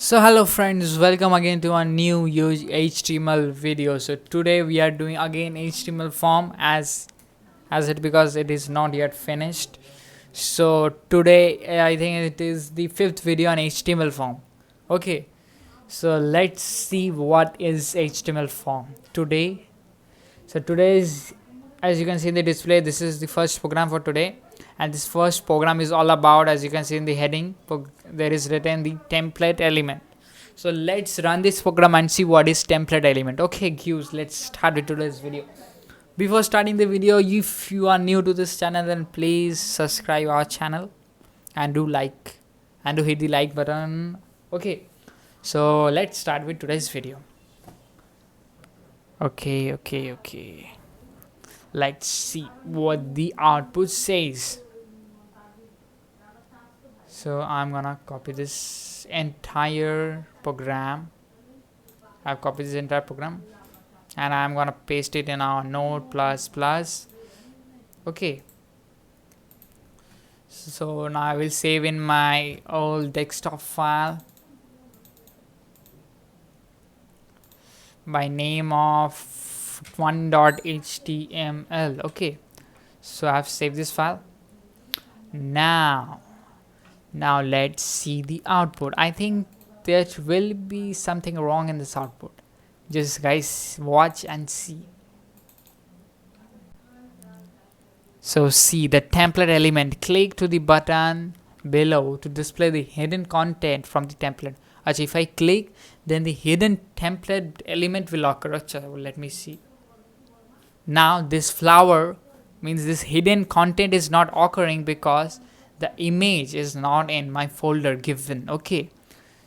So hello friends, welcome again to a new huge HTML video. So today we are doing again HTML form as it because it is not yet finished. So today I think it is the fifth video on HTML form. Okay, so let's see what is HTML form today. So today is, as you can see in the display, this is the first program for today, and this first program is all about, as you can see in the heading, there is written the template element. So let's run this program and see what is template element. Okay Qs, let's start with today's video. Before starting the video, if you are new to this channel, then please subscribe our channel and do like and do hit the like button. Okay, so let's start with today's video. Okay, let's see what the output says. So I'm gonna copy this entire program. I've copied this entire program and I'm gonna paste it in our node plus plus. Okay, so now I will save in my old desktop file by name of 1.html. Okay, so I've saved this file. Now let's see the output. I think there will be something wrong in this output. Just guys watch and see. So see the template element, click to the button below to display the hidden content from the template. Actually, if I click, then the hidden template element will occur. Achha, let me see. Now this flower means this hidden content is not occurring because the image is not in my folder given. Okay,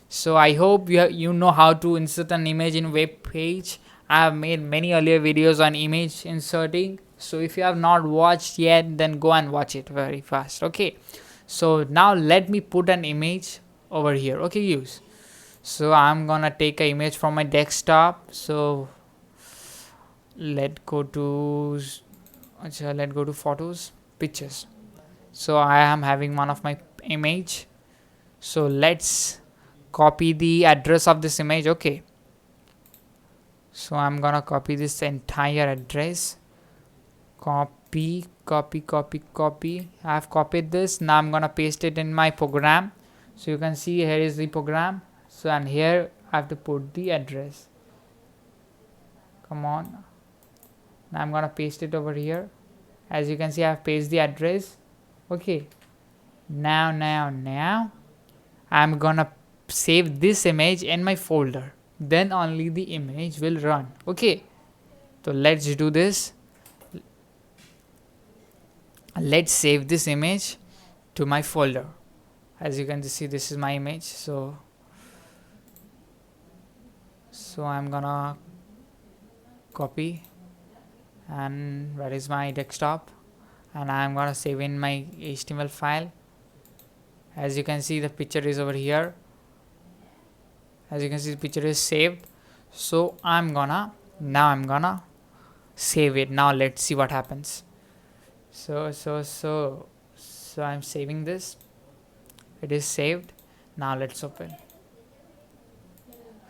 so I hope you know how to insert an image in web page. I have made many earlier videos on image inserting, so if you have not watched yet, then go and watch it very fast. Okay, so now let me put an image over here. Okay, use. So I'm gonna take an image from my desktop. So let's go to photos, pictures. So I am having one of my image. So let's copy the address of this image. Okay, so I'm gonna copy this entire address. Copy. I have copied this. Now I'm gonna paste it in my program. So you can see here is the program. So and here I have to put the address. Come on, now I'm gonna paste it over here. As you can see, I have pasted the address. Okay, now I'm gonna save this image in my folder, then only the image will run. Okay, so let's do this. Let's save this image to my folder. As you can see, this is my image. So I'm gonna copy, and where is my desktop, and I'm gonna save in my HTML file. As you can see, the picture is over here. As you can see, the picture is saved. So I'm gonna save it. Now let's see what happens. So I'm saving this. It is saved. Now let's open.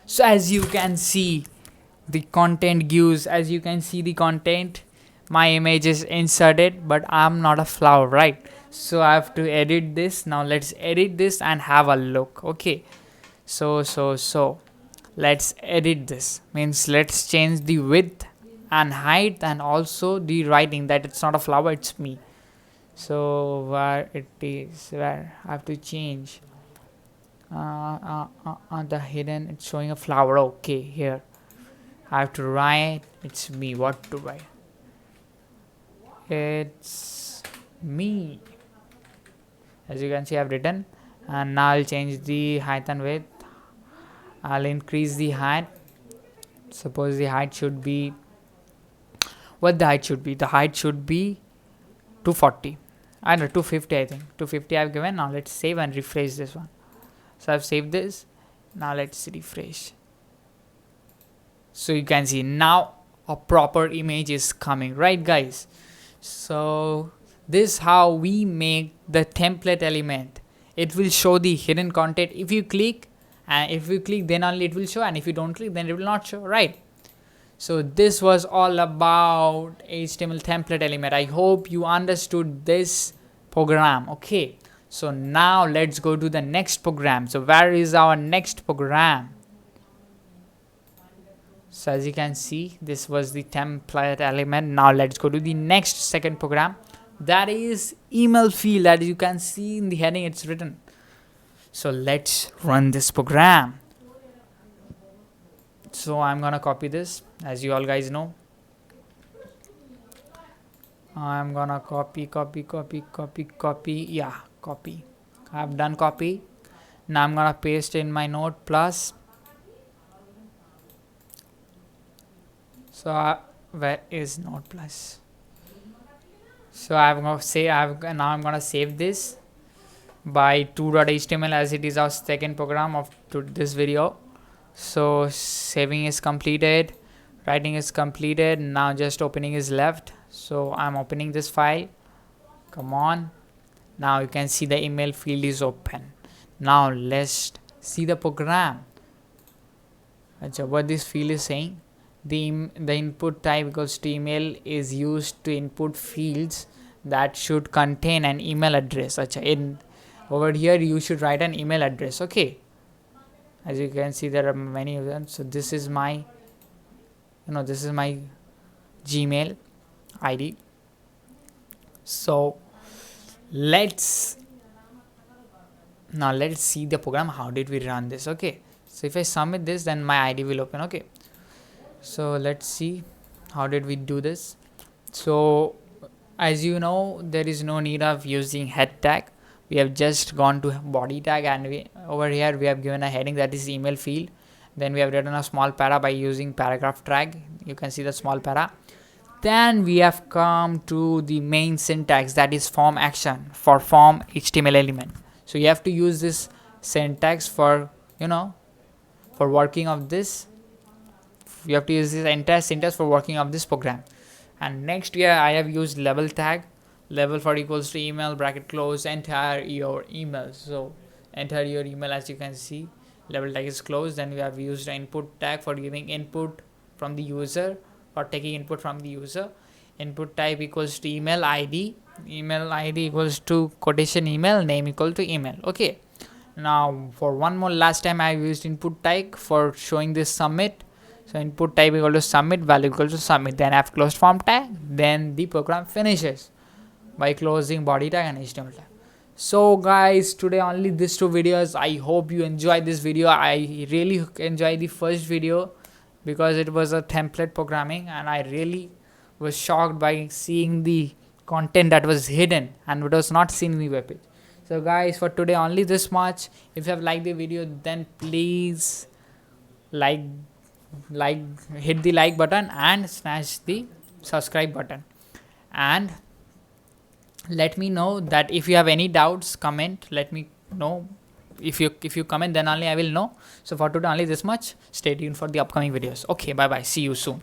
So as you can see, the content gives, as you can see the content, my image is inserted, but I'm not a flower, right? So I have to edit this. Now let's edit this and have a look. Okay, so let's edit this. Means let's change the width and height and also the writing that it's not a flower, it's me. So where it is, where I have to change the hidden, it's showing a flower. Okay, here I have to write it's me. What to write? It's me. As you can see, I've written, and now I'll change the height and width. I'll increase the height. Suppose the height should be, what the height should be? The height should be 240. I know 250. I think 250 I've given. Now let's save and refresh this one. So I've saved this. Now let's refresh. So you can see now a proper image is coming, right guys? So this is how we make the template element. It will show the hidden content. If you click, and if you click then only it will show, and if you don't click then it will not show, right? So this was all about HTML template element. I hope you understood this program. Okay, so now let's go to the next program. So where is our next program? So as you can see, this was the template element. Now let's go to the next second program, that is email field. As you can see in the heading, it's written. So let's run this program. So I'm gonna copy this, as you all guys know. I'm gonna copy. Yeah, copy. I've done copy. Now I'm gonna paste in my Node Plus. So where is Node Plus? So I'm gonna save this by 2.html, as it is our second program of this video. So saving is completed, writing is completed. Now just opening is left. So I'm opening this file. Come on. Now you can see the email field is open. Now let's see the program. What this field is saying, the input type equals to email is used to input fields that should contain an email address. Over here you should write an email address. Okay, as you can see there are many of them. So this is my Gmail ID. So let's see the program. How did we run this? Okay, so if I submit this, then my ID will open. Okay, so let's see how did we do this. So as you know, there is no need of using head tag. We have just gone to body tag, and over here we have given a heading, that is email field. Then we have written a small para by using paragraph tag. You can see the small para. Then we have come to the main syntax, that is form action for form HTML element. So you have to use this syntax for for working of this. You have to use this entire syntax for working of this program. And next here I have used label tag, label for equals to email bracket close, enter your email. So enter your email, as you can see, label tag is closed. Then we have used input tag for giving input from the user, or taking input from the user. Input type equals to email ID, email ID equals to quotation email, name equal to email. Okay, now for one more last time I used input type for showing this submit. So input type equal to submit, value equal to submit. Then I've closed form tag. Then the program finishes by closing body tag and HTML tag. So guys, today only these two videos. I hope you enjoyed this video. I really enjoyed the first video because it was a template programming, and I really was shocked by seeing the content that was hidden and it was not seen in the webpage. So guys, for today only this much. If you have liked the video, then please hit the like button and smash the subscribe button, and let me know that if you have any doubts, comment. Let me know. If you comment, then only I will know. So for today only this much. Stay tuned for the upcoming videos. Okay, bye bye, see you soon.